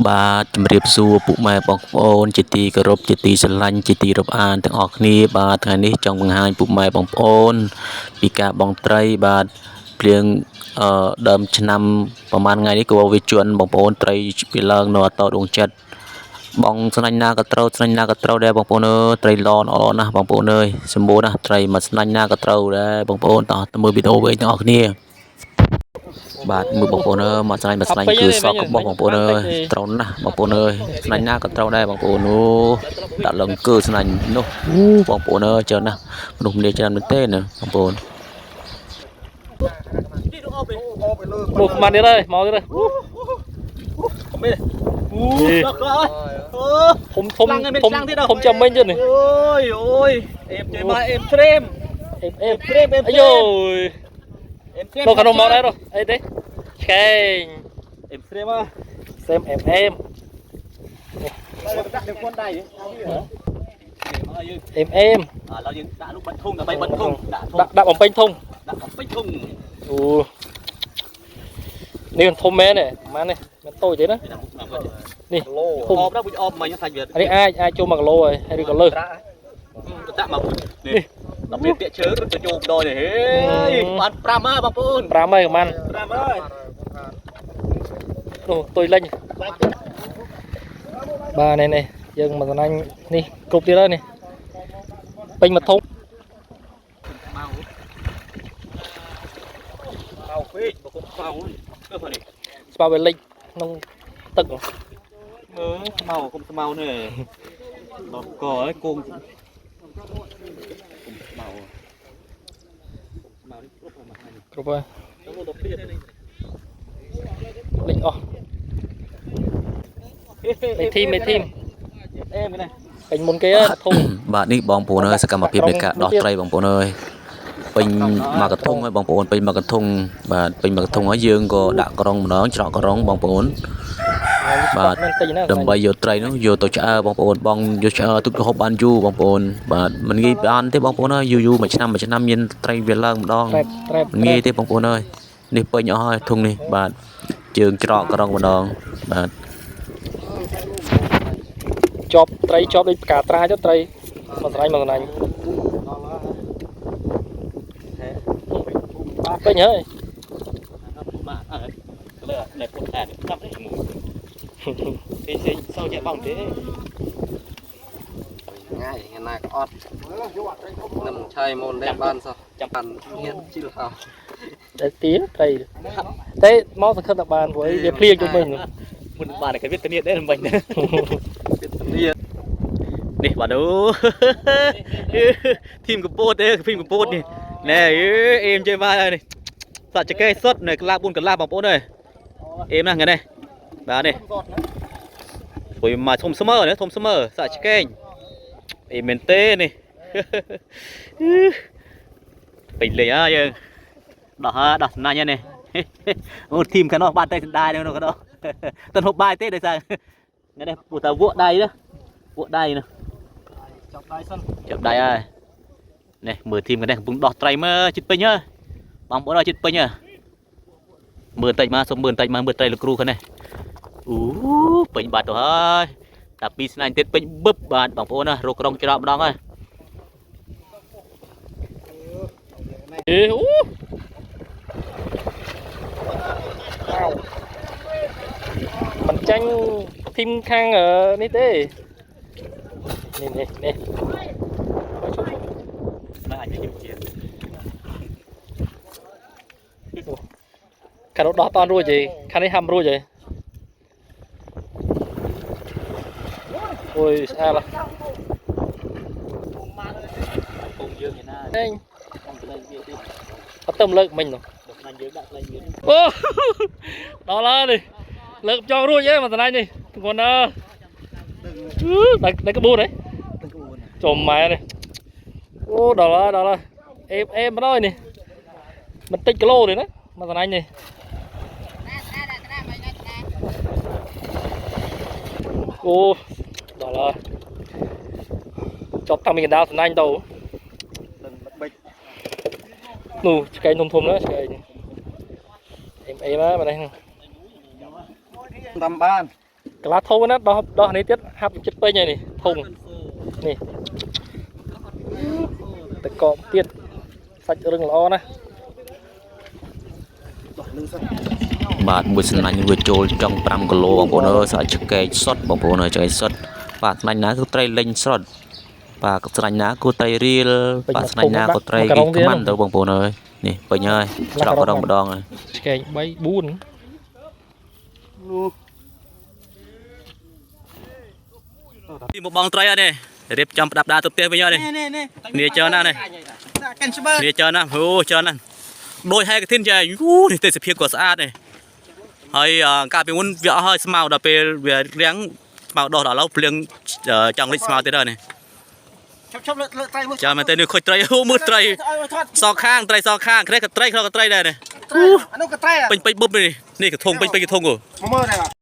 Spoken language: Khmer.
បាទជំរាបសួរពុកម៉ែបងប្អូនជាទីគោរពជាទីស្រឡាញ់ជាទីរាប់អានទាំងអស់គ្នាបាទថ្ងៃនេះចង់បង្ហាញពុកម៉ែបងប្អូនពីការបង់ត្រីបាទភ្លៀងដើមឆ្នាំប្រហែលថ្ងៃនេះក៏វាជន់បងប្អូនត្រីពីឡើងនៅអតដួងចិត្តបងស្នាញ់ណាក៏ត្រូវស្នាញ់ណាក៏ត្រូវដែរបងប្អូនអើយត្រីល្អណាស់បងប្អូនអើយសម្បូរណាស់ត្រីមកស្នាញ់ណាក៏ត្រូវដែរបងប្អូនតោះទៅមើលវីដេអូវិញទាំងអស់គ្នាបាទមើលបងប្អូនអើយមកស្នាញ់គឺសក់របស់បងប្អូនអើយត្រូវណាស់បងប្អូនអើយស្នាញ់ណាក៏ត្រូវដែរបងប្អូនអូដាក់ឡើងគឺស្នាញ់នោះបងប្អូនអើយច្រើនណាស់មនុស្សម្នាច្រើនមែនទេណាបងប្អូនមកមកនេះเลยមកនេះเลยผมจำไม่ได้นี่โอ้ยเอ็มเจมาเอ็มเทรมอายุโลขนมมาได้หรอไอ้เด็กแข่งเอ็มเทรมอ่ะเซมเอ็มเรายังด่าลูกบันทุ่งกับใบบันทุ่งด่าผมเป็นทุ่งโอ้นี่มันทุ่มแม่เนี่ยมาเนี่ยมันโตใจนะนี่ทุ่มออมแล้วบุญออมมายังไงเยอะอันนี้aiโจมากโลยให้ดูกันเลยจะมานี่เราเปลี่ยนเตี้ยเชื้อตัวโยมโดยเฮ้ยมันปรามาบางปูนปรามาของมันโอ้ตัวเล่นบ้าnày dân mà anhนี่cục đi đó này pin mật thùng bao về linh nông tật màu không màu này nó có cái cung màu cục ơi linh o mấy team em cái này ពេញមុនគេធំ បាទនេះបងប្អូនអើយសកម្មភាពនៃការដោះត្រីបងប្អូនអើយពេញមកកធុងហើយបងប្អូនពេញមកកធុងបាទពេញមកកធុងហើយយើងក៏ដាក់ក្រុងម្ដងច្រកក្រុងបងប្អូនបាទដើម្បីយកត្រីនោះយកទៅឆ្អើបងប្អូនបងយកឆ្អើទុករហូតបានយូរបងប្អូនបាទមិនងាយបានទេបងប្អូនអើយយូរមួយឆ្នាំមានត្រីវាឡើងម្ដងមិនងាយទេបងប្អូនអើយនេះពេញអស់ហើយធុងនេះបាទជើងច្រកក្រុងម្ដងបាទជាប់ត្រីជាប់ដូចផ្កាត្រាចុះត្រីមកស្រាញ់មកស្នាញ់ពេញហើយđể phụ thẻ cặp đấy thì sau chạy bóng thế ngay ngày nay có ót nằm chơi môn đẹp ban sao chậm ăn hiến chứ nào để tía cây thế máu thực tập bàn với để phia cho mình một bàn này cái viết tên đấy là mình nè bà đâu phim của bốt đấy phim của bốt nè em chơi vai này sao chơi cây sốt này la buôn cả la bằng bốt này em nè người này bà này rồi mà thôm summer nữa thôm summer sao chơi cây em miền tây này bình lì á giờ đỏ này nha này một team cái nó bàn tay đai đâu nó cái đó tân hộp bài tết đây sao nghe đây buổi tao vuốt đây đó vuốt đây nè chọc đây ơi này 10 team cái này cũng đọt trai mà chít pin nhá bằng bữa đó chít pin nhá 10 tay mà số 10 tay mà 10 tay là cru cái này pin bạt rồi hơi tapi này tết pin búp bạt bằng bữa nè rồi còn cho đó thôi mình tranh phim khang ở ní thế nè khả nó đỏ to rồi gì khả nó hầm rồi gì ôi sao là anh tâm lực mình rồi đó là đi lực cho rồi chứ mà thằng này đi còn đấy cái bu đấy chồm mày này ô đó là em nói nè mình tích cái lô này đó mà thằng anh này ô đó là cho thằng mình đào thằng anh đâu nụ cây thùng thùng đó cây em á mà đây tầm ban กลาทงนะดอกนี้ติดหับจิตไปไงนี่ทงนี่แต่เกาะติดสักเรื่องล้อนะ បាទមួយស្នាញ់វាចូលចង់5គីឡូបងប្អូនអើយស្អាតឆ្កែសុតបងប្អូនអើយឆ្កែសុតបាទស្នាញ់ណាគឺត្រីលេងស្រត់បាទស្នាញ់ណាគឺត្រីរៀលបាទស្នាញ់ណាក៏ត្រីគេខ្មាន់ទៅបងប្អូនអើយនេះពេញហើយច្រកម្ដងហើយ ឆ្កែ3 4 ទីមកបងត្រីអត់ទេរៀបចំផ្ដាប់ដាទៅផ្ទះវិញអត់ទេនេះច្រើនណាស់នេះនេះច្រើនណាស់អូច្រើនណាស់ដូចហែកធានចាយូនេះទេសភាពក៏ស្អាតដែរហើយកាលពីមុនវាអស់ហើយស្មៅដល់ពេលវារាំងស្មៅដោះដល់ឥឡូវភ្លៀងចង់លិចស្មៅទៀតហើយនេះឈប់លើត្រីមើលចាំមែនទេនេះខូចត្រីអូមើលត្រីសងខាងត្រីសងខាងក្រេះក៏ត្រីដែរនេះអានោះក៏ត្រីពេញពេញបុបនេះកធុងពេញកធុងអូមើលដែរ